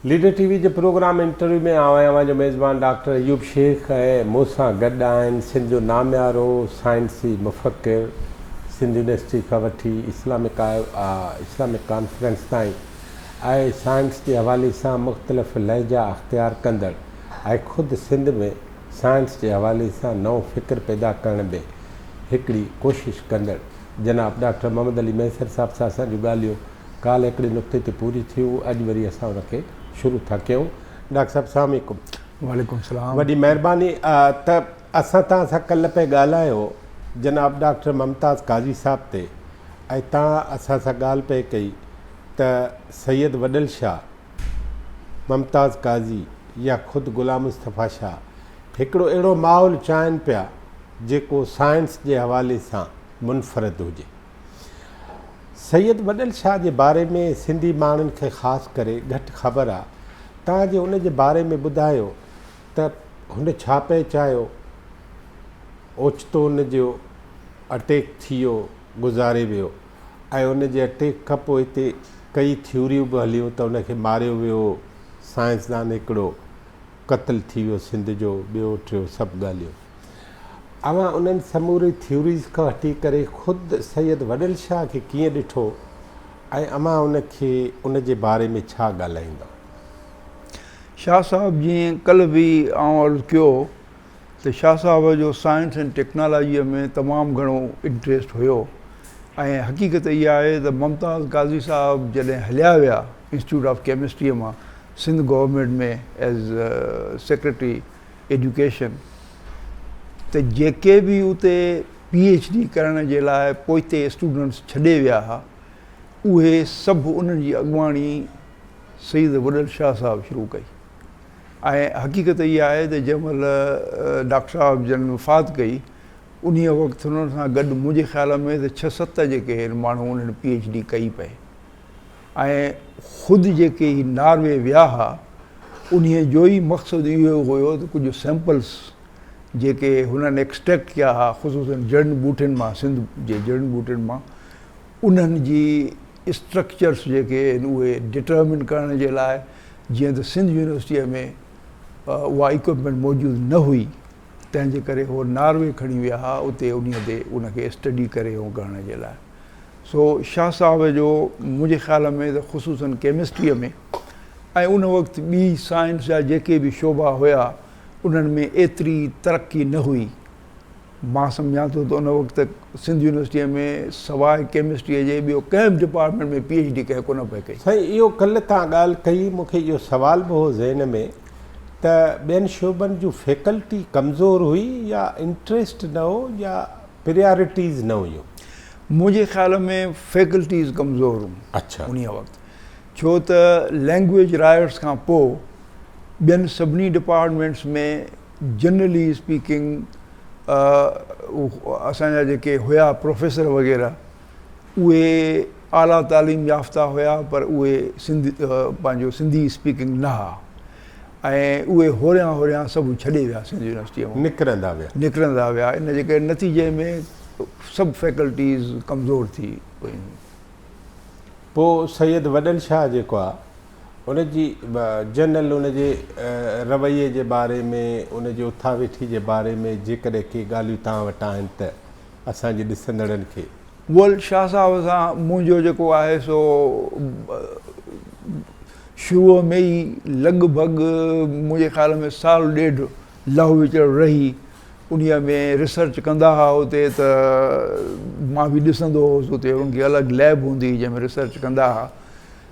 Leader TV जे programme interview में आवां जो मेज़बान डॉक्टर अयूब शेख है मूंसां गॾु आहिनि सिंध जो नामियारो साइंसी मुफ़क्किर सिंध यूनिवर्सिटी खां वठी इस्लामिक कॉन्फ्रेंस ताईं ऐं साइंस जे हवाले सां मुख़्तलिफ़ लहजा अख़्तियार कंदड़ ऐं ख़ुदि सिंध में साइंस जे हवाले सां नओं फ़िक्र पैदा करण में हिकिड़ी कोशिशि कंदड़ जनाब डॉक्टर मोहम्मद अली महसर साहब सां असांजूं ॻाल्हियूं काल्ह हिकिड़े नुक़्ते ते पूरी थियूं अॼु वरी असां उनखे शुरू था कयूं। डॉक्टर साहब अस्सलाम वालेकुम। वालेकुम सलाम। वॾी महिरबानी। त असां तव्हां सां कल्ह पे ॻाल्हायो जनाब डॉक्टर मुमताज़ काज़ी साहब ते ऐं तव्हां असां सां ॻाल्हि पे कई त सैयद वॾल शाह मुमताज़ काज़ी या ख़ुदि ग़ुलाम मुस्तफ़ा शाह हिकिड़ो अहिड़ो माहौल चाहिनि पिया जेको साइंस जे हवाले सां मुनफ़रद हुजे। सैयद वॾल शाह जे बारे में सिंधी माण्हुनि खे ख़ासि करे घटि ख़बर आहे। तव्हां जे उन जे बारे में ॿुधायो त हुन छा पिए चाहियो, ओचितो उन जो अटैक थी वियो, गुज़ारे वियो ऐं उन जे अटैक खां पोइ हिते कई थ्योरियूं बि हलियूं त उनखे मारियो वियो, साइंसदान हिकिड़ो क़त्ल थी वियो सिंध जो, ॿियो टियों सभु ॻाल्हियूं। अवां उन्हनि समूरी थ्योरीज़ खां वठी करे ख़ुदि सैयद वॾल शाह खे कीअं ॾिठो ऐं अवां उनखे उन जे बारे में छा ॻाल्हाईंदो? शाह साहब जीअं कल्ह बि आउं अर्ज़ु कयो त शाह साहब जो साइंस एंड टेक्नोलॉजीअ में तमामु घणो इंट्रस्ट हुयो ऐं हक़ीक़त इहा आहे त मुमताज़ काज़ी साहब जॾहिं हलिया विया इंस्टीट्यूट ऑफ केमिस्ट्रीअ मां सिंध गवर्नमेंट में एज़ सेक्रेटरी एजुकेशन, त जेके बि उते PhD करण जे लाइ पोइते स्टूडेंट्स छॾे विया हुआ उहे सभु उन्हनि जी अॻुवाणी सैयद वॾल शाह साहब शुरू कई। ऐं हक़ीक़त इहा आहे त जंहिं महिल डॉक्टर साहब जन वफ़ात कई उन वक़्तु हुननि सां गॾु मुंहिंजे ख़्याल में त 6-7 जेके माण्हू उन्हनि PhD कई पए ऐं ख़ुदि जेके ही नॉर्वे विया हुआ उन जो ई मक़सदु इहो हुयो त कुझु सैंपल्स जेके हुननि एक्सट्रैक्ट कया हुआ ख़ुसूसन जड़नि ॿूटियुनि मां, सिंध जे जड़नि ॿूटियुनि मां, उन्हनि जी स्ट्रक्चर्स जेके आहिनि उहे डिटर्मिन करण जे लाइ जीअं त सिंध यूनिवर्सिटीअ में उहा इक्विपमेंट मौजूदु न हुई तंहिंजे करे उहो नॉर्वे खणी विया हुआ उते उनखे स्टडी करे उहो करण जे लाइ। सो शाह साहब जो मुंहिंजे ख़्याल में त ख़ुसूसन केमिस्ट्रीअ में ऐं उन वक़्तु ॿी साइंस जा जेके बि शोभा हुया उन्हनि में एतिरी तरक़ी न हुई। मां सम्झां थो त उन वक़्तु सिंध यूनिवर्सिटीअ में सवाइ केमिस्ट्रीअ जे ॿियो कंहिं बि डिपार्टमेंट में PhD कंहिं कोन पिए कई। साईं इहो कल्ह तव्हां ॻाल्हि कई, मूंखे इहो सुवाल बि हो ज़हन में त ॿियनि शोबनि जूं फैकल्टी कमज़ोर हुई या इंट्रस्ट न हो या प्रियोरिटीज़ न हुयूं? मुंहिंजे ख़्याल में फैकल्टीज़ कमज़ोर हुयूं। अच्छा। उन वक़्तु छो त लैंग्वेज राइट्स खां पोइ ॿियनि सभिनी डिपार्टमेंट्स में जनरली स्पीकिंग असांजा जेके हुया प्रोफेसर वग़ैरह उहे आला तालीम याफ़्ता हुया पर उहे पंहिंजो सिंधी स्पीकिंग न हुआ ऐं उहे होरियां सभु छॾे विया सिंध यूनिवर्सिटीअ मां, निकिरंदा विया। इन जे करे नतीजे में सभु फैकल्टीज़ कमज़ोर थी वयूं। पोइ सैयद वॾल शाह जेको आहे उनजी जनरल उनजे रवैये जे बारे में, उनजे उथा वेठी जे बारे में जेकॾहिं के ॻाल्हियूं तव्हां वटि आहिनि त असांजे ॾिसंदड़नि खे। शाह साहब सां मुंहिंजो जेको आहे सो शुरूअ में ई लॻभॻि मुंहिंजे ख़्याल में 1.5 साल लहु विचड़ रही उन में रिसर्च कंदा हुआ उते त मां बि ॾिसंदो हुउसि उते उनजी अलॻि लैब हूंदी हुई जंहिंमें रिसर्च कंदा हुआ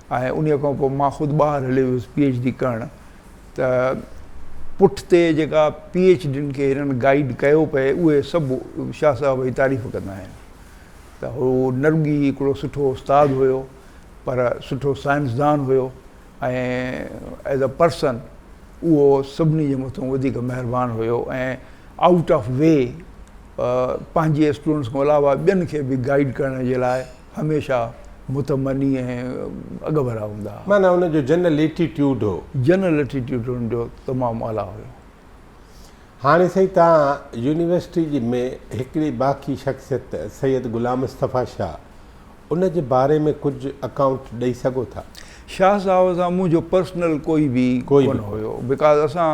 ऐं उन खां पोइ मां ख़ुदि ॿाहिरि हली वियुसि PhD करणु। त पुठिते जेका PhDनि खे हिननि गाइड कयो पए उहे सभु शाह साहब जी तारीफ़ कंदा आहिनि त हू नरगी हिकिड़ो सुठो उस्तादु हुयो पर सुठो साइंसदान हुयो ऐं एज़ अ पर्सन उहो सभिनी जे मथां वधीक महिरबानी हुयो ऐं आउट ऑफ वे पंहिंजे स्टूडेंट्स खां अलावा ॿियनि खे बि गाइड करण जे लाइ हमेशह मुतमनी ऐं अॻभरा हूंदा हुआ। माना हुनजो जनरल एटीट्यूड हो, जनरल एटीट्यूड हुनजो तमामु आला हुयो। हाणे साईं तव्हां यूनिवर्सिटी में हिकिड़ी बाक़ी शख़्सियत सैयद ग़ुलाम मुस्तफ़ा शाह उन जे बारे में कुझु अकाउंट ॾेई सघो था? शाह साहब सां मुंहिंजो पर्सनल कोई बि कोन हुयो, बिकॉज़ असां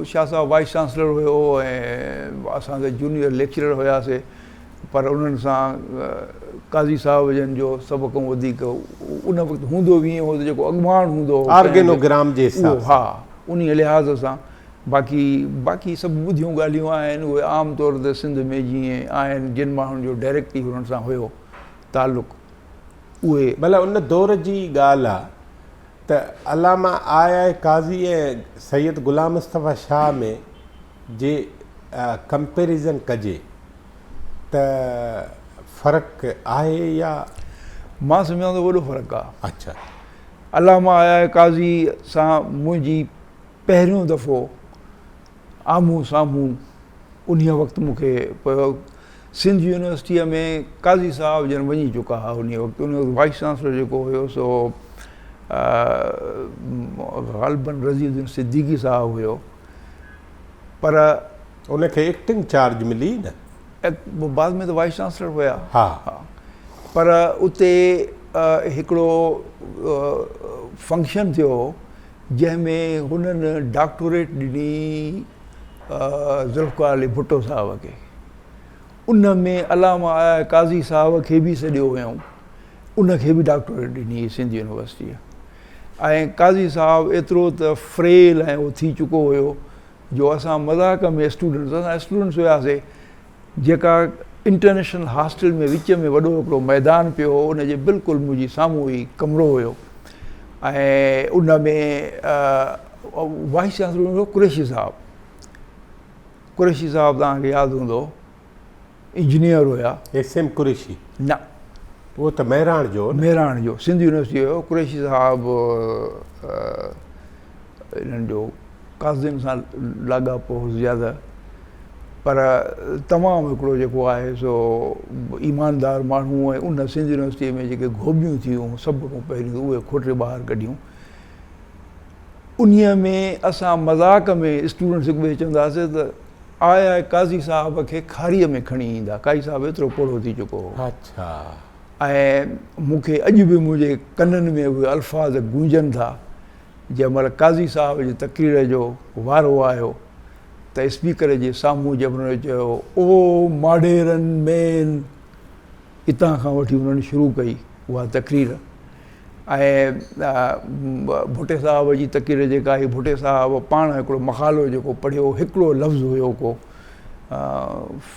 शाह साहब वाइस चांसलर हुयो ऐं असांखे जूनियर लेक्चरर हुयासीं, पर उन्हनि सां काज़ी साहब जन जो सभ खां वधीक उन वक़्तु हूंदो बि ईअं हो त जेको अॻुवाण हूंदो ऑर्गेनोग्राम जे हिसाब सां, हा उन लिहाज़ सां। बाक़ी सभु ॿुधियूं ॻाल्हियूं आहिनि, उहे आम तौर ते सिंध में जीअं आहिनि जिन माण्हुनि जो डायरेक्टली हुननि सां हुयो तालुक़, उहे भला उन दौर जी ॻाल्हि आहे त अलामा आया काज़ी ऐं सैयद ग़ुलाम मुस्तफ़ा शाह में जे कंपेरिज़न कजे त फ़र्क़ु आहे या? मां सम्झां थो वॾो फ़र्क़ु आहे। अच्छा, अलामा आया काज़ी सां मुंहिंजी पहिरियों दफ़ो आम्हूं साम्हूं उन वक़्तु मूंखे पियो। सिंध यूनिवर्सिटीअ में काज़ी साहब जन वञी चुका हुआ उन वक़्तु, उन वक़्तु वाइस चांसलर जेको हुयो सो ग़ालिबन रज़ीउद्दीन सिद्दीकी साहब हुयो, पर उनखे एक्टिंग चार्ज मिली न, बाद में त वाइस चांसलर हुया। हा, पर उते हिकिड़ो फंक्शन थियो जंहिंमें हुननि डॉक्टरेट ॾिनी ज़ुल्फ़िकार अली भुट्टो साहब खे। उन में अलामा आया काज़ी साहब खे बि सॾियो हुयऊं, उनखे बि डॉक्टरेट ॾिनी सिंध यूनिवर्सिटीअ। ऐं काज़ी साहब एतिरो त फ्रेल ऐं उहो थी चुको हुयो जो असां मज़ाक में स्टूडेंट्स हुयासीं, जेका इंटरनेशनल हॉस्टल में विच में वॾो हिकिड़ो मैदान पियो हो, उनजे बिल्कुलु मुंहिंजी साम्हूं ई कमिरो हुयो ऐं उन में वाइस चांसलर हुयो कुरैशी साहब। कुरैशी साहब तव्हांखे यादि हूंदो, इंजीनियर हुया। एस.एम. कुरैशी न, उहो त महिराण जो सिंध यूनिवर्सिटी हुयो। कुरैशी साहब इन्हनि जो काज़िम सां लाॻापो हो ज़्यादा, पर तमामु हिकिड़ो जेको आहे सो ईमानदार माण्हू। ऐं उन सिंध यूनिवर्सिटीअ में जेके गोबियूं थियूं सभ खां पहिरियों उहे खोटे ॿाहिरि कढियूं। उन्हीअ में असां मज़ाक में स्टूडेंट्स हिकु ॿिए चवंदासीं त आया काज़ी साहब खे खारीअ में खणी ईंदा, काज़ी साहब एतिरो पोड़ो थी चुको हो। अच्छा, ऐं मूंखे अॼु बि मुंहिंजे कननि में उहे अल्फाज़ गूंजनि था जंहिं महिल काज़ी साहब जी तक़रीर जो वारो आयो त स्पीकर जे साम्हूं जब हुननि चयो ओ माडेरन मैन, हितां खां वठी हुननि शुरू कई उहा तक़रीर। ऐं भुट्टे साहब जी तक़रीर जेका आई, भुट्टे साहब पाण हिकिड़ो मक़ालो जेको पढ़ियो, हिकिड़ो लफ़्ज़ हुयो को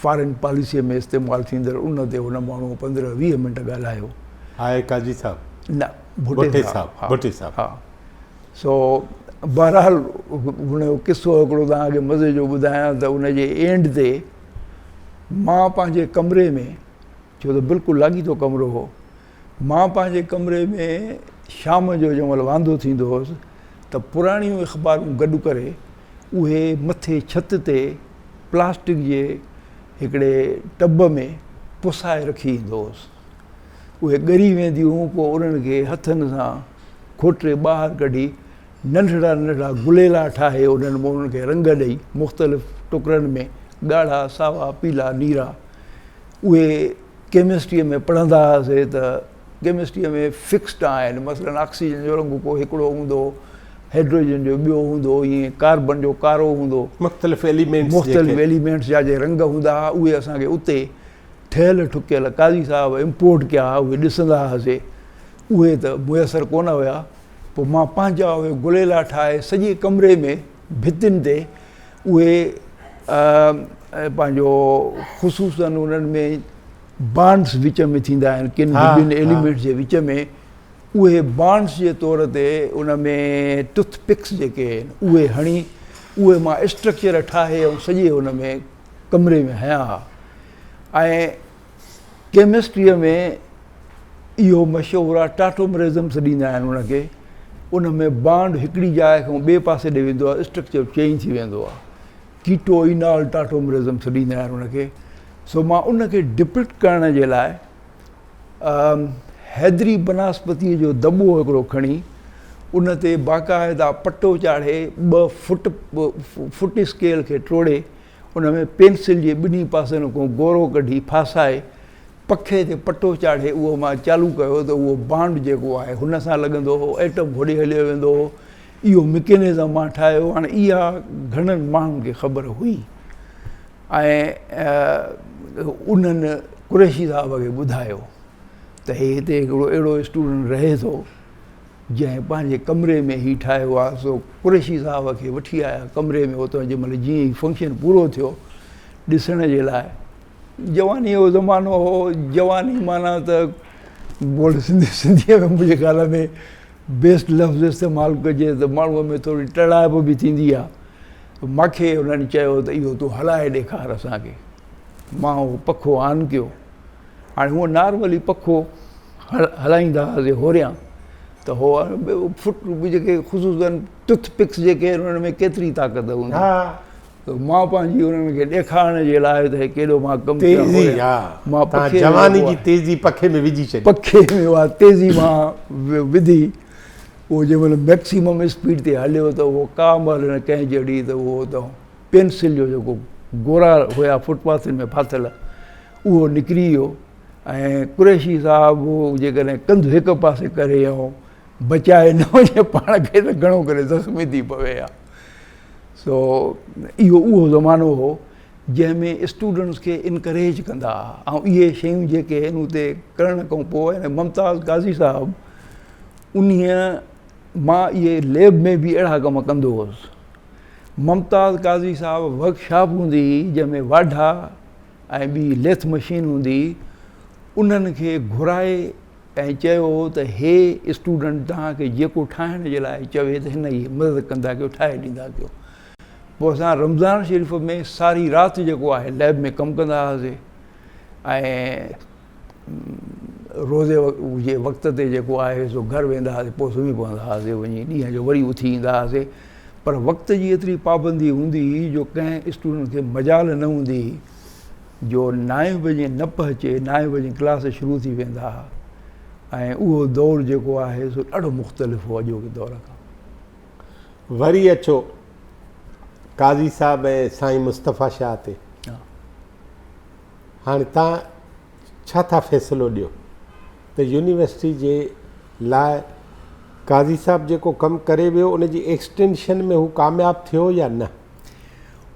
फॉरेन पॉलिसीअ में इस्तेमालु थींदड़, उन ते हुन माण्हू 15-20 मिंट ॻाल्हायो। आहे काज़ी साहब न, भुट्टे साहब। हा, सो बहरहाल हुनजो किसो हिकिड़ो तव्हांखे मज़े जो ॿुधायां त उनजे एंड ते मां पंहिंजे कमरे में, छो त बिल्कुलु लाॻीतो कमिरो हो, मां पंहिंजे कमरे में शाम जो जंहिं महिल वांदो थींदो हुउसि त पुराणियूं अख़बारूं गॾु करे उहे मथे छित ते प्लास्टिक जे हिकिड़े टब में पुसाए रखी ईंदो हुउसि। उहे ॻरी वेंदियूं, पोइ उन्हनि खे हथनि सां खोटे ॿाहिरि कढी नंढड़ा नंढड़ा गुलेला ठाहे उन्हनि उन्हनि खे रंग ॾेई मुख़्तलिफ़ टुकड़नि में, ॻाढ़ा, सावा, पीला, नीरा। उहे केमिस्ट्रीअ में पढ़ंदा हुआसीं त केमिस्ट्रीअ में फिक्स्ड आहिनि, मसलन ऑक्सीजन जो रंग को हिकिड़ो हूंदो, हाइड्रोजन जो ॿियो हूंदो, ईअं कार्बन जो कारो हूंदो, मुख़्तलिफ़ एलिमेंट्स जा जे रंग हूंदा हुआ। उहे असांखे उते ठहियल ठुकियल काज़ी साहब इम्पोर्ट कया हुआ, उहे ॾिसंदा हुआसीं। उहे त मुयसरु कोन हुया। पोइ मां पंहिंजा उहे गुलेला ठाहे सॼे कमरे में भितियुनि ते उहे पंहिंजो ख़ुशूसन उन्हनि में बांड्स विच में थींदा आहिनि किन ॿिनि एलिमेंट्स जे विच में, उहे बांड्स जे तौर ते उन में टूथपिक्स जेके आहिनि उहे हणी उहे मां स्ट्रक्चर ठाहे ऐं सॼे उन में कमरे में हयां हा। ऐं केमिस्ट्रीअ में इहो मशहूरु आहे, टाटोमरिज़म्स ॾींदा आहिनि उनखे। उन में बांड हिकिड़ी जाइ खां ॿिए पासे ॾे वेंदो आहे, स्ट्रक्चर चेंज थी वेंदो आहे। कीटो इनाल टाटोमरिज़म्स ॾींदा आहिनि उनखे। सो मां उनखे डिपिक्ट करण जे लाइ हैदरी बनस्पतीअ जो दॿो हिकिड़ो खणी उन ते बाक़ाइदा पटो चाढ़े 2 फुट स्केल खे टोड़े उन में पेंसिल जे ॿिन्ही पासनि खां गोरो कढी फासाए पखे ते पटो चाढ़े उहो मां चालू कयो त उहो बांड जेको आहे हुन सां लॻंदो हो, एटम होॾे हलियो वेंदो हो, इहो मिकेनिज़म मां ठाहियो। हाणे इहा घणनि माण्हुनि खे ख़बर हुई ऐं उन्हनि कुरैशी साहब खे ॿुधायो त हिते हिकिड़ो अहिड़ो स्टूडेंट रहे थो जंहिं पंहिंजे कमरे में ई ठाहियो आहे। सो कुरैशी साहब खे वठी आया कमरे में, उतां जंहिंमहिल जीअं ई फंक्शन पूरो थियो ॾिसण जे लाइ। जवानी जो ज़मानो हो, जवानी माना त बोल सिंधीअ में मुंहिंजे ख़्याल में बेस्ट लफ़्ज़ इस्तेमालु कजे त माण्हूअ में थोरी टड़ाइप बि थींदी आहे। मूंखे हुननि चयो त इहो तूं हलाए ॾेखार असांखे। मां उहो पखो ऑन कयो। हाणे हूअं नॉर्मली पखो हलाईंदा हुआसीं होरियां त हो फुट जेके ख़ुशूसन टूथपिक्स जेके आहिनि उन्हनि में केतिरी ताक़त हूंदी। त मां पंहिंजी उन्हनि खे ॾेखारण जे लाइ त केॾो मां कमु कयो, मां जवानी जी तेज़ी पखे में विझी छॾी। पखे में उहा तेज़ी मां विधी। उहो जंहिंमहिल मैक्सिमम स्पीड ते हलियो त उहो का महिल न कंहिं जहिड़ी त उहो त पेंसिल जो जेको गोरा हुया फुटपाथनि में फाथल उहो निकिरी वियो। ऐं कुरैशी साहिबु जेकॾहिं कंधु हिकु पासे करे ऐं बचाए न वञे पाण खे त घणो करे ज़ख़्मी थी पवे आहे। सो इहो उहो ज़मानो हो जंहिंमें स्टूडेंट्स खे इनकरेज कंदा हुआ। ऐं इहे शयूं जेके आहिनि उते करण खां पोइ मुमताज़ काज़ी साहिबु उन्हीअ मां इहे लैब में बि अहिड़ा कम कंदो हुउसि। मुमताज़ काज़ी साहिबु वर्कशॉप हूंदी हुई जंहिंमें वाढा ऐं ॿी लेथ मशीन हूंदी। उन्हनि खे घुराए ऐं चयो त हे स्टूडेंट तव्हांखे जेको ठाहिण जे लाइ चवे त हिन जी मदद कंदा कयो, ठाहे ॾींदा कयो। पोइ असां रमज़ान शरीफ़ में सारी राति जेको आहे लैब में कमु कंदा हुआसीं ऐं रोज़े जे वक़्त ते जेको आहे सो घरु वेंदा हुआसीं, पोइ सुम्ही पवंदा हुआसीं वञी, ॾींहं जो वरी उथी ईंदा हुआसीं। पर वक़्त जी एतिरी पाबंदी हूंदी हुई जो कंहिं स्टूडेंट खे मजाल न हूंदी हुई जो 9 बजे न पहुचे, 9 बजे क्लास शुरू थी वेंदा हुआ। ऐं उहो दौरु जेको आहे सो ॾाढो मुख़्तलिफ़ हो अॼोके दौर खां। वरी अचो काज़ी साहब ऐं साईं मुस्तफ़ा शाह ते। हाणे तव्हां छा था फ़ैसिलो ॾियो त यूनिवर्सिटी जे लाइ काज़ी साहब जेको कमु करे वियो उन जी एक्सटेंशन में हू कामयाबु थियो या न?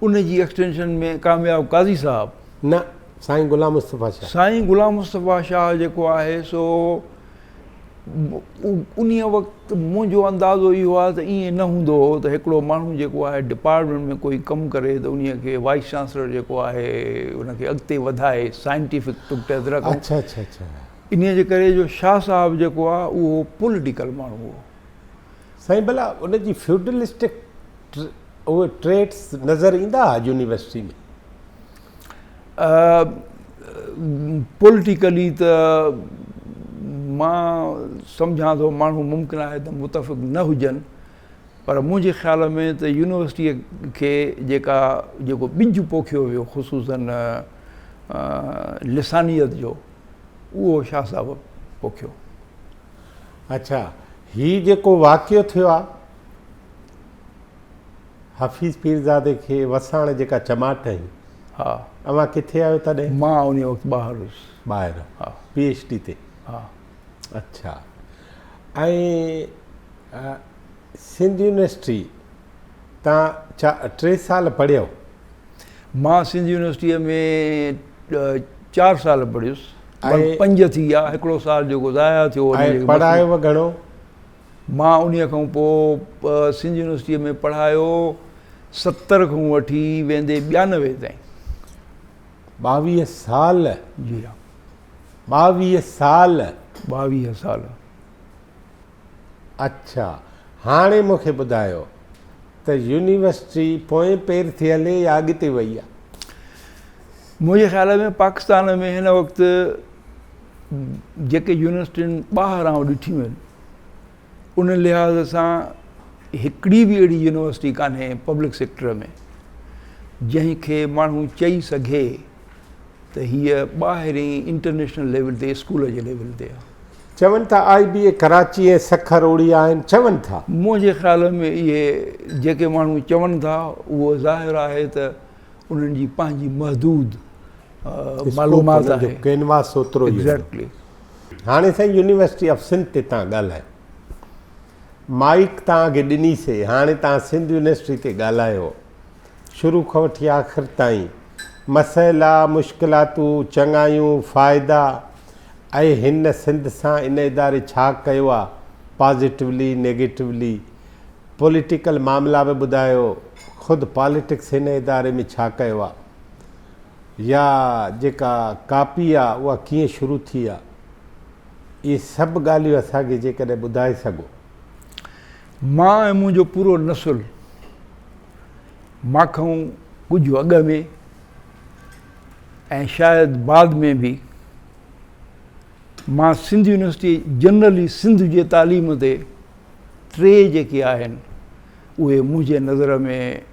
उन जी एक्सटेंशन में कामयाबु काज़ी साहब न, साईं गुलाम मुस्तफ़ा शाह। साईं गुलाम मुस्तफ़ा शाह जेको आहे सो उन वक़्तु मुंहिंजो अंदाज़ो इहो आहे त ईअं न हूंदो हो त हिकिड़ो माण्हू जेको आहे डिपार्टमेंट में कोई कमु करे त उन खे वाइस चांसलर जेको आहे उनखे अॻिते वधाए साइंटिफिक तुक़्ते ते रखो। अच्छा अच्छा अच्छा। इन जे करे जो शाह साहब जेको आहे उहो पॉलिटिकल माण्हू हो। साईं भला उन जी फ्यूडलिस्टिक उहे ट्रेड्स नज़र ईंदा यूनिवर्सिटी में? पॉलिटिकली त मां सम्झां थो माण्हू मुमकिन आहे त मुतफ़िक़ न हुजनि, पर मुंहिंजे ख़्याल में त यूनिवर्सिटीअ खे जेको ॿिज पोखियो वियो ख़ुशूसन लिसानियत जो, उहो शाह साहब पोखियो। अच्छा, हीउ जेको वाक़ियो थियो आहे हफ़ीज़ पीरज़ादे खे वसाइण जेका चमाट हुई, हा, अवां किथे आहियो तॾहिं? मां उन वक़्तु ॿाहिरि हुयुसि। ॿाहिरि? हा, PhD ते? हा। अच्छा। ऐं सिंध यूनिवर्सिटी तव्हां 3 साल पढ़ियो? मां सिंध यूनिवर्सिटीअ में 4 साल पढ़ियुसि ऐं 5 थी विया, हिकिड़ो साल जेको ज़ाया थियो। ऐं पढ़ायो घणो? मां उन खां पोइ सिंध यूनिवर्सिटीअ में पढ़ायो 70 खां वठी वेंदे 92 ताईं। 22 साल? जी हा, 22 साल? 22 साल। अच्छा, हाणे मूंखे ॿुधायो त यूनिवर्सिटी पोएं पेर थी हले या अॻिते वई आहे? मुंहिंजे ख़्याल में पाकिस्तान में हिन वक़्तु जेके यूनिवर्सिटियुनि ॿाहिरां ॾिठियूं आहिनि उन लिहाज़ सां हिकिड़ी बि अहिड़ी यूनिवर्सिटी कान्हे पब्लिक सेक्टर में जंहिंखे माण्हू चई सघे त हीअ ॿाहिरीं इंटरनेशनल लेवल ते स्कूल जे लेवल ते आहे। चवनि था IBA कराची ऐं सखर ओड़ी आहिनि, चवनि था। मुंहिंजे ख़्याल में इहे जेके माण्हू चवनि था उहो ज़ाहिर आहे त उन्हनि जी पंहिंजी महदूद मालूमात आहे। कैनवास ओतिरो ई एग्ज़ैक्टली। हाणे साईं यूनिवर्सिटी ऑफ सिंध ते तव्हां ॻाल्हायो, माइक तव्हांखे ॾिनीसीं, हाणे तव्हां सिंध यूनिवर्सिटी ते ॻाल्हायो, शुरू खां वठी आख़िर ताईं मसइला, मुश्किलातूं, चङायूं, फ़ाइदा, ऐं हिन सिंध सां इन इदारे छा कयो आहे, पॉज़िटिवली नेगेटिवली, पॉलिटिकल मामला बि ॿुधायो, ख़ुदि पॉलिटिक्स हिन इदारे में छा कयो आहे, या जेका कापी आहे उहा कीअं शुरू थी आहे, इहे सभु ॻाल्हियूं असांखे जेकॾहिं ॿुधाए सघो। मां ऐं मुंहिंजो पूरो नसुल मां खां कुझु अॻु में ऐं शायदि बाद में बि मां सिंध यूनिवर्सिटी जनरली सिंध जे तालीम ते टे जेके आहिनि उहे मुंहिंजे नज़र में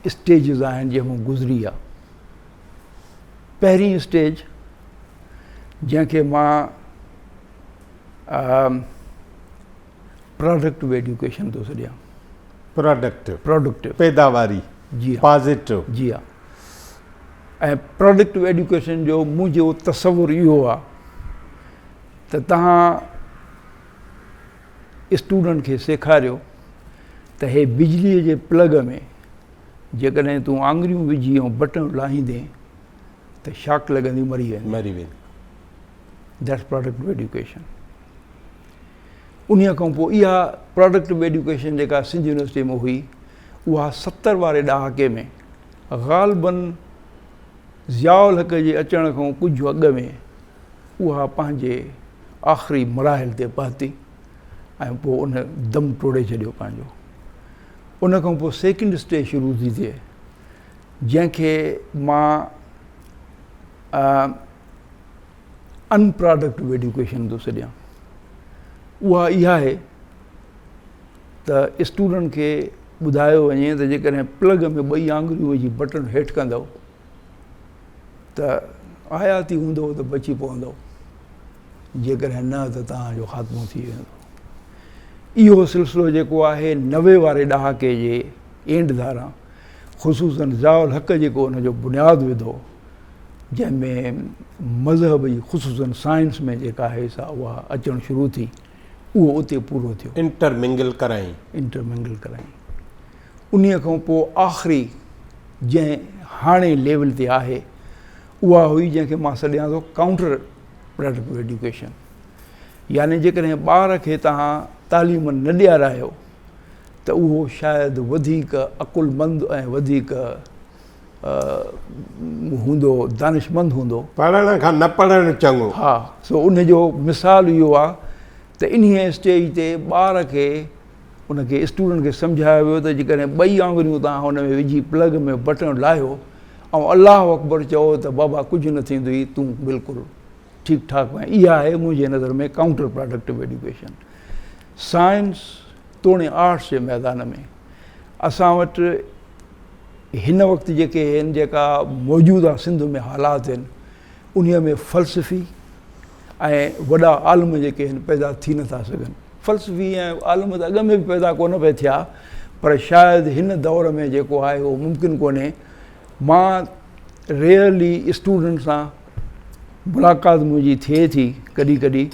स्टेजिस आहिनि जंहिंमां गुज़री आहे। पहिरीं स्टेज जंहिंखे मां प्रोडक्टिव एजुकेशन थो सॾियां। प्रोडक्टिव पैदावारी, जी हा, पॉज़िटिव, जी हा। ऐं प्रोडक्टिव एजुकेशन जो मुंहिंजो तसवुरु इहो आहे त तव्हां स्टूडेंट खे सेखारियो त हे बिजलीअ जे प्लग में जेकॾहिं तूं आङुरियूं विझी ऐं बटण लाहींदे त शॉक लॻंदी मरी वेंदी। That's productive education. उन खां पोइ इहा प्रोडक्टिव एजुकेशन जेका सिंध यूनिवर्सिटी में हुई उहा 70 वारे ॾहाके में ग़ालिबन ज़ियाउल हक़ जे अचण खां कुझु अॻु में उहा पंहिंजे आख़िरी मराहिल ते पहुती ऐं पोइ उन दम टोड़े छॾियो पंहिंजो। उन खां पोइ सेकेंड स्टेज शुरू थी थिए जंहिंखे मां अनप्रोडक्टिव एजुकेशन थो सॾियां। उहा इहा आहे त स्टूडेंट खे ॿुधायो वञे त जेकॾहिं प्लग में 2 आङुरियूं विझी बटण हेठि कंदव त हयाती हूंदो त बची पवंदो, जेकॾहिं न त तव्हांजो ख़ात्मो थी वेंदो। इहो सिलसिलो जेको आहे 90 वारे ॾहाके जे एंड धारा ख़ुसूसन ज़ियाउल हक़ जेको हुनजो बुनियादु विधो जंहिंमें मज़हब जी ख़ुसूसन साइंस में जेका आहे सा उहा अचणु शुरू थी, उहो उते पूरो थियो। इंटरमिंगल कराई। उन खां पोइ आख़िरी जंहिं हाणे लेवल ते आहे उहा हुई जंहिंखे मां सॾियां थो काउंटर प्रोडक्टिव एजुकेशन। यानी जेकॾहिं ॿार खे तव्हां तालीम न ॾियारायो त उहो शायदि वधीक अकुलमंद ऐं वधीक हूंदो, दानिशमंद हूंदो, पढ़ण खां न पढ़णु चङो। हा, सो उनजो मिसाल इहो आहे त इन्हीअ स्टेज ते ॿार खे उनखे स्टूडेंट खे सम्झायो वियो त जेकॾहिं 2 आङुरियूं तव्हां हुन में विझी प्लग में बटण लाहियो ऐं अलाह अकबर चओ त बाबा कुझु न थींदुई, तूं बिल्कुलु ठीकु ठाकु आहे। इहा आहे मुंहिंजे नज़र में काउंटर प्रोडक्टिव एजुकेशन। साइंस तोड़े आर्ट्स जे मैदान में असां वटि हिन वक़्तु जेके आहिनि, जेका मौजूदा सिंध में हालात आहिनि, उन में फ़लसफ़ी ऐं वॾा आलिम जेके आहिनि पैदा थी नथा सघनि। फ़लसफ़ी ऐं आलिम त अॻु में बि पैदा कोन पिया थिया, पर शायदि हिन दौर में जेको आहे उहो मुमकिन कोन्हे। मां रेयरली स्टूडेंट सां मुलाक़ात मुंहिंजी थिए थी कॾहिं कॾहिं,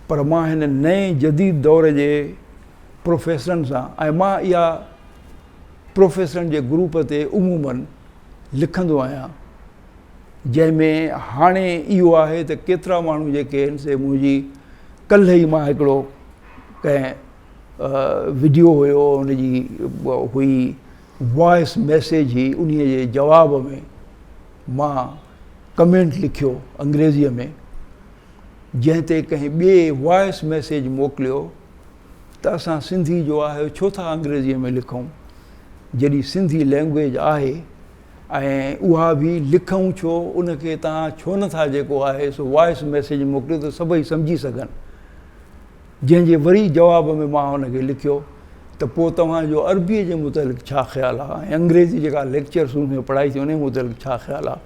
पर मां हिन नए जदीद दौर जे प्रोफेसरनि सां, ऐं मां इहा प्रोफेसरनि जे ग्रुप ते उमूमन लिखंदो आहियां, जंहिंमें हाणे इहो आहे त केतिरा माण्हू जेके आहिनि से मुंहिंजी कल्ह ई मां हिकिड़ो कंहिं वीडियो हुयो, हुनजी हुई वॉइस मैसेज ई, उन जे जवाब में मां कमेंट लिखियो अंग्रेज़ीअ में, जंहिं ते कंहिं ॿिए वॉइस मैसेज मोकिलियो त असां सिंधी जो आहे छो था अंग्रेज़ीअ में लिखूं जॾहिं सिंधी लैंग्वेज आहे, ऐं उहा बि लिखूं छो, उनखे तव्हां छो नथा जेको आहे सो वॉइस मैसेज मोकिलियो त सभई सम्झी सघनि। जंहिंजे वरी जवाब में मां हुनखे लिखियो त पोइ तव्हांजो अरबीअ जे मुतलिक़ छा ख़्यालु आहे ऐं अंग्रेज़ी जेका लेक्चर्स में पढ़ाई थी उन मुतलिक़ छा ख़्यालु आहे।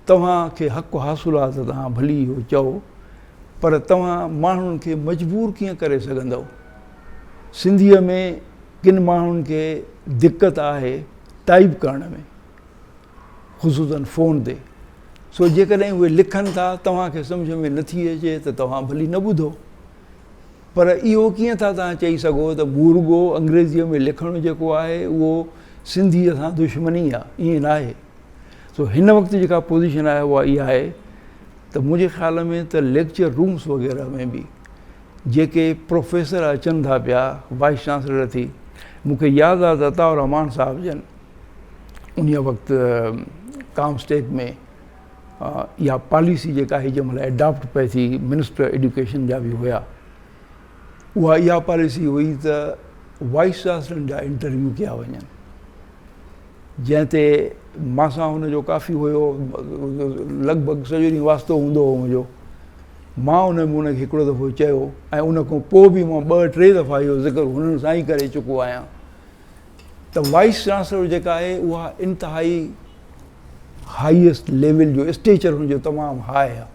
तव्हांखे हक़ु हासिलु आहे त तव्हां भली इहो चओ, पर तव्हां माण्हुनि खे मजबूर कीअं करे सघंदव। सिंधीअ में किन माण्हुनि खे दिक़त आहे टाइप करण में, ख़ुसूसन फ़ोन ते, सो जेकॾहिं उहे लिखनि था तव्हांखे सम्झ में नथी अचे त तव्हां भली न ॿुधो, पर इहो कीअं था तव्हां चई सघो त मुर्गो अंग्रेज़ीअ में लिखणु जेको आहे उहो सिंधीअ सां दुश्मनी आहे? ईअं न आहे। सो हिन वक़्तु जेका पोज़ीशन आहे उहा इहा आहे त मुंहिंजे ख़्याल में त लेक्चर रूम्स वग़ैरह में बि जेके प्रोफेसर अचनि था पिया वाइस चांसलर थी, मूंखे यादि आहे त अताउर रहमान साहिब जन उन वक़्तु कामस्टेक में इहा पॉलिसी जेका ही जंहिं महिल एडॉप्ट पई थी, मिनिस्टर एजुकेशन जा बि हुया, उहा इहा पॉलिसी हुई त वाइस चांसलरनि जा इंटरव्यू कया वञनि, जंहिं ते मांसां हुनजो काफ़ी हुयो, लॻभॻि सॼो ॾींहुं वास्तो हूंदो हो मुंहिंजो। मां हुनखे हिकिड़ो दफ़ो चयो ऐं उन खां पोइ बि मां 2-3 दफ़ा इहो ज़िक्र हुननि सां ई करे चुको आहियां त वाइस चांसलर जेका आहे उहा इंतिहाई हाईएस्ट लेवल जो स्टेचर हुनजो तमामु हाई आहे।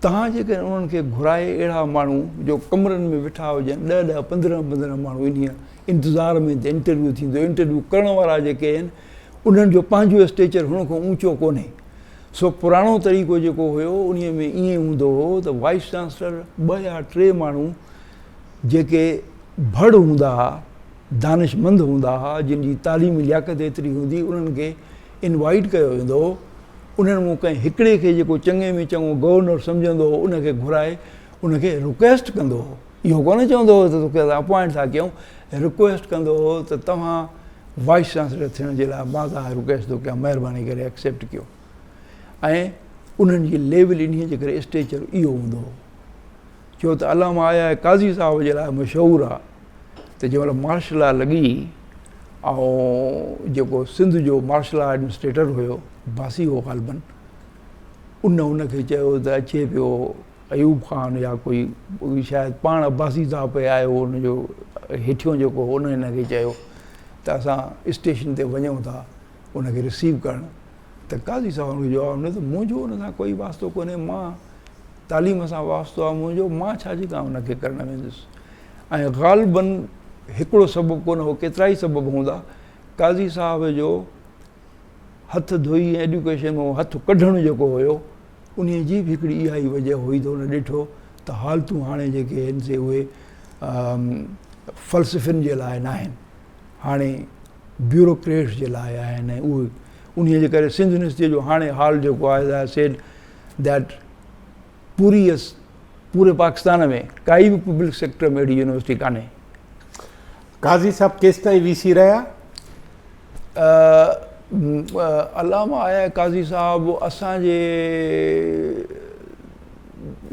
तव्हां जेकॾहिं उन्हनि खे घुराए अहिड़ा माण्हू जो कमरनि में वेठा हुजनि, 10-10, 15-15 माण्हू इन इंतज़ार में इंटरव्यू थींदो, इंटरव्यू करण वारा जेके आहिनि उन्हनि जो पंहिंजो स्टेचर हुन खां ऊचो कोन्हे। सो पुराणो तरीक़ो जेको हुयो उन में ईअं हूंदो हो त वाइस चांसलर 2 या 3 माण्हू जेके भड़ हूंदा हुआ, दानिशमंद हूंदा हुआ, जिन जी तालीमी लियाक़त एतिरी हूंदी, उन्हनि खे इनवाइट कयो वेंदो हो। उन्हनि मूं कंहिं हिकिड़े खे जेको चङे में चङो गवर्नर सम्झंदो हो उनखे घुराए उनखे रिक्वेस्ट कंदो हो, इहो कोन चवंदो हो त तोखे असां अपॉइंट था कयूं, रिक्वेस्ट कंदो हो त तव्हां वाइस चांसलर थियण जे लाइ मां तव्हां रिक्वेस्ट थो कयां, महिरबानी करे एक्सेप्ट कयो। ऐं उन्हनि जी लेवल इन जे करे स्टेचर इहो हूंदो हो। छो त अलामा आया काज़ी साहिब जे लाइ मशहूरु आहे त जंहिं महिल मार्शल लॉ लॻी ऐं जेको सिंध जो मार्शल लॉ एडमिनिस्ट्रेटर हुयो बासी हो ग़ालिबन, उनखे चयो त अचे पियो अयूब ख़ान या कोई शायदि पाण अब्बासी साहिब पे आयो, हुनजो हेठियों जेको हो उन हिनखे चयो त असां स्टेशन ते वञूं था उनखे रिसीव करणु। त काज़ी साहिब हुनखे जवाबु ॾिनो त मुंहिंजो हुन सां कोई वास्तो कोन्हे, मां तालीम सां वास्तो आहे मुंहिंजो, मां छाजे खां हुनखे करणु वेंदुसि। ऐं ग़ालिबन हिकिड़ो सबबु कोन हो, केतिरा ई सबबु हूंदा। काज़ी साहिब जो हथ धोई एजुकेशन में हथु कढणु जेको हुयो उन जी बि हिकिड़ी इहा ई वजह हुई त हुन ॾिठो त हालतूं हाणे जेके आहिनि से उहे फ़लसफ़ियुनि जे लाइ न आहिनि, हाणे ब्यूरोक्रेट्स जे लाइ आहिनि। ऐं उहे उन जे करे सिंध यूनिवर्सिटीअ जो हाणे हाल जेको आहे सेड दैट पूरे पाकिस्तान में काई बि पब्लिक सेक्टर में अहिड़ी यूनिवर्सिटी कान्हे। काज़ी साहब केसि ताईं वीसी रहिया? अलामा आया काज़ी साहब असांजे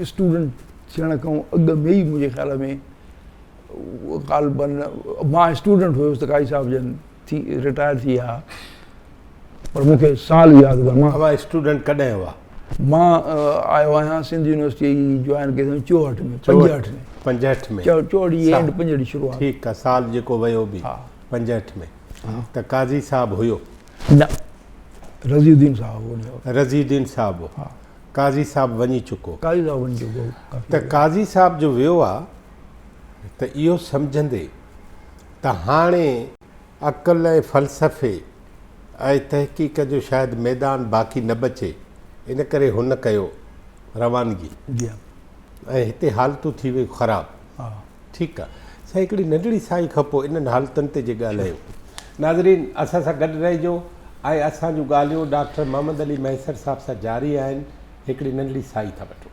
स्टूडेंट थियण खां अॻु में ई मुंहिंजे ख़्याल में ग़ालिबन मां स्टूडेंट हुयुसि त काज़ी साहब जन थी रिटायर थी विया, पर मूंखे साल यादि कोन्हे। मां स्टूडेंट कॾहिं हुआ? मां आयो आहियां सिंध यूनिवर्सिटी जॉइन कई 64 में, 65 में 64 एंड 65 शुरूआत। ठीकु आहे, साल जेको वियो बि 65 में। त काज़ी साहब हुयो न, रज़ीउद्दीन साहब हो। रज़ीउद्दीन साहब हो। काज़ी साहब वञी चुको। काज़ी साहब वञी चुको। त काज़ी साहब जो वियो आहे त इहो सम्झंदे त हाणे अक़ल ऐं फ़लसफ़े ऐं तहक़ीक़ जो शायदि मैदान बाक़ी न बचे, इन करे हुन कयो रवानगी ऐं हिते हालतूं थी वियूं ख़राबु। ठीकु आहे साईं, हिकिड़ी नंढड़ी साई खपो इन्हनि हालतुनि ते जे ॻाल्हायूं। नाज़रीन असां सां गॾु रहिजो ऐं असांजूं ॻाल्हियूं डॉक्टर मोहम्मद अली महसर साहिब सां जारी आहिनि। हिकिड़ी नंढड़ी साई था वठूं।